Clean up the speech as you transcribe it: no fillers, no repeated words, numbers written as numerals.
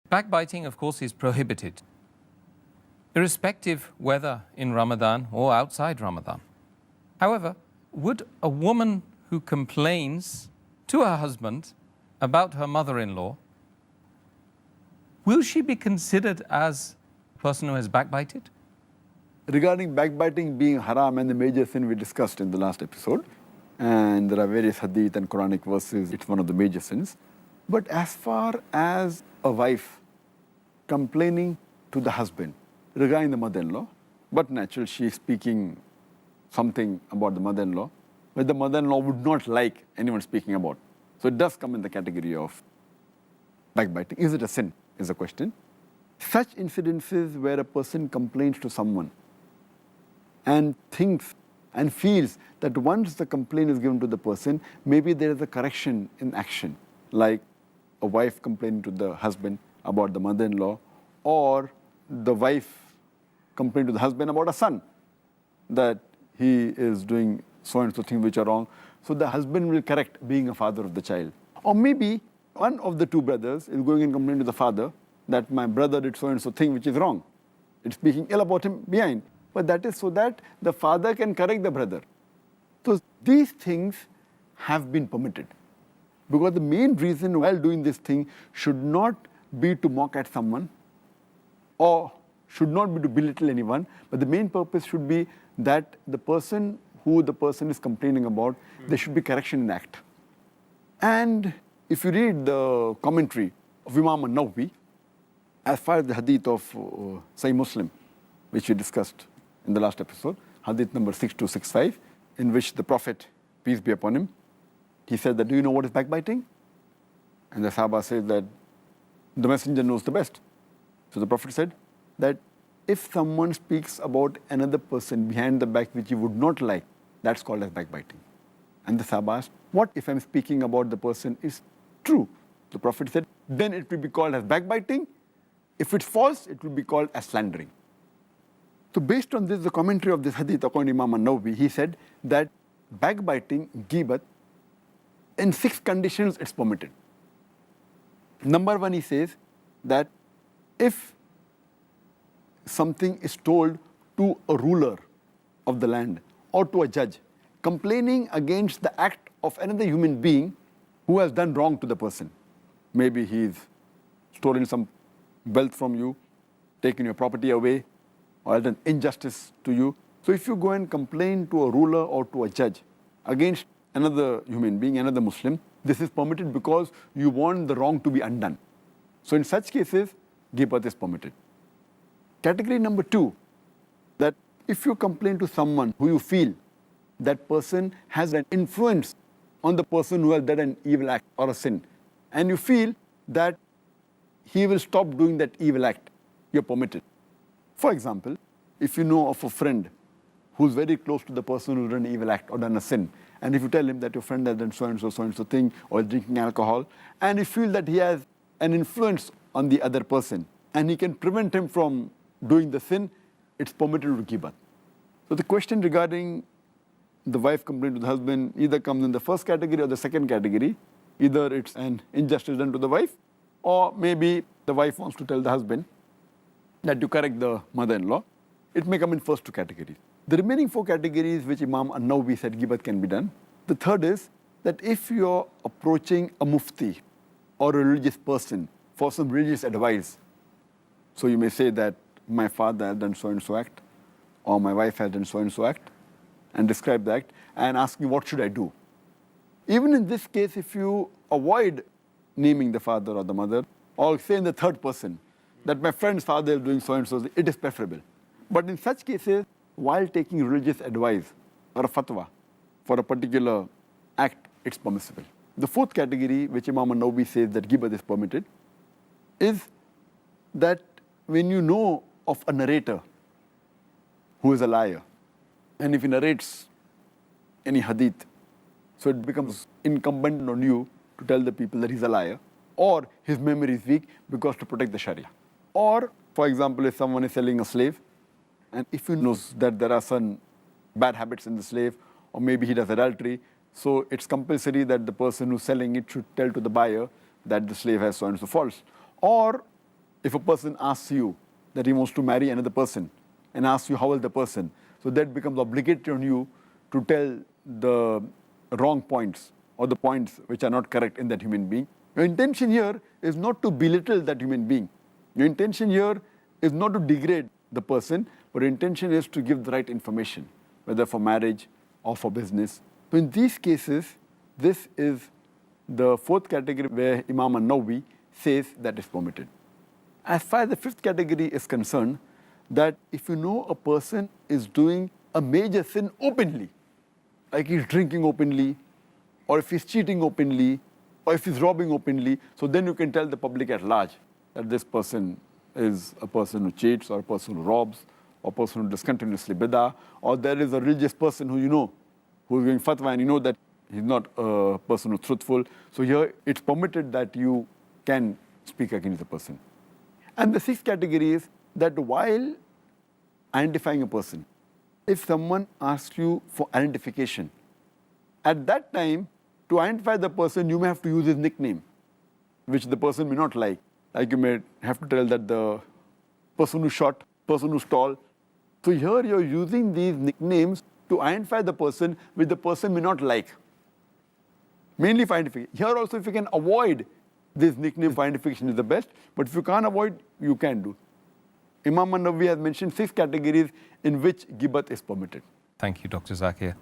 Backbiting, of course, is prohibited, irrespective whether in Ramadan or outside Ramadan. However, would a woman who complains to her husband about her mother-in-law, will she be considered as a person who has backbited? Regarding backbiting being haram and the major sin we discussed in the last episode, and there are various hadith and Quranic verses, it's one of the major sins. But as far as a wife complaining to the husband regarding the mother-in-law, but naturally she is speaking something about the mother-in-law, but the mother-in-law would not like anyone speaking about. So it does come in the category of backbiting. Is it a sin, is the question. Such incidences where a person complains to someone and thinks and feels that once the complaint is given to the person, maybe there is a correction in action, like a wife complaining to the husband about the mother-in-law, or the wife complaining to the husband about a son, that he is doing so and so things which are wrong. So the husband will correct, being a father of the child. Or maybe one of the two brothers is going and complaining to the father that my brother did so and so thing which is wrong. It's speaking ill about him behind. But that is so that the father can correct the brother. So these things have been permitted. Because the main reason while doing this thing should not be to mock at someone or should not be to belittle anyone, but the main purpose should be that the person who the person is complaining about, there should be correction in act. And if you read the commentary of Imam Nawawi, as far as the hadith of Sahih Muslim, which we discussed in the last episode, hadith number 6265, in which the Prophet, peace be upon him, he said that, do you know what is backbiting? And the Sahaba said that the messenger knows the best. So the Prophet said that if someone speaks about another person behind the back which you would not like, that's called as backbiting. And the Sahaba asked, what if I'm speaking about the person is true? The Prophet said, then it will be called as backbiting. If it's false, it will be called as slandering. So based on this, the commentary of this hadith, according to Imam Nawawi, he said that backbiting, ghibat, in 6 conditions it's permitted. Number 1, he says that if something is told to a ruler of the land or to a judge, complaining against the act of another human being who has done wrong to the person. Maybe he's stolen some wealth from you, taken your property away, or done injustice to you. So if you go and complain to a ruler or to a judge against another human being, another Muslim, this is permitted because you want the wrong to be undone. So in such cases, ghibat is permitted. Category number 2, that if you complain to someone who you feel that person has an influence on the person who has done an evil act or a sin, and you feel that he will stop doing that evil act, you're permitted. For example, if you know of a friend who's very close to the person who's done an evil act or done a sin, and if you tell him that your friend has done so and so thing, or drinking alcohol, and you feel that he has an influence on the other person, and he can prevent him from doing the sin, it's permitted to ghibat. So the question regarding the wife complaining to the husband either comes in the first category or the second category. Either it's an injustice done to the wife, or maybe the wife wants to tell the husband that you correct the mother-in-law. It may come in first 2 categories. The remaining 4 categories which Imam An-Nawawi said ghibat can be done. The third is that if you're approaching a mufti or a religious person for some religious advice, so you may say that my father has done so and so act, or my wife has done so and so act, and describe the act, and asking what should I do. Even in this case, if you avoid naming the father or the mother, or say in the third person, that my friend's father is doing so and so, it is preferable. But in such cases, while taking religious advice or a fatwa for a particular act, it's permissible. The 4th category, which Imam An-Nawawi says that ghibat is permitted, is that when you know of a narrator who is a liar, and if he narrates any hadith, so it becomes incumbent on you to tell the people that he's a liar, or his memory is weak because to protect the Sharia. Or, for example, if someone is selling a slave, and if he knows that there are some bad habits in the slave, or maybe he does adultery, so it's compulsory that the person who's selling it should tell to the buyer that the slave has so and so faults. Or if a person asks you that he wants to marry another person and asks you how is the person, so that becomes obligatory on you to tell the wrong points or the points which are not correct in that human being. Your intention here is not to belittle that human being. Your intention here is not to degrade the person, but your intention is to give the right information, whether for marriage or for business. So in these cases, this is the fourth category where Imam an-Nawawi says that is permitted. As far as the fifth category is concerned, that if you know a person is doing a major sin openly, like he's drinking openly, or if he's cheating openly, or if he's robbing openly, so then you can tell the public at large that this person is a person who cheats, or a person who robs, or a person who does continuously bid'ah, or there is a religious person who you know, who is giving fatwa and you know that he's not a person who's truthful. So here it's permitted that you can speak against the person. And the sixth category is that while identifying a person, if someone asks you for identification, at that time, to identify the person, you may have to use his nickname, which the person may not like. Like you may have to tell that the person who's short, person who's tall. So here you're using these nicknames to identify the person which the person may not like. Mainly for identification. Here also, if you can avoid this nickname for identification is the best, but if you can't avoid, you can do. Imam an-Nawawi has mentioned 6 categories in which ghibat is permitted. Thank you, Dr. Zakir.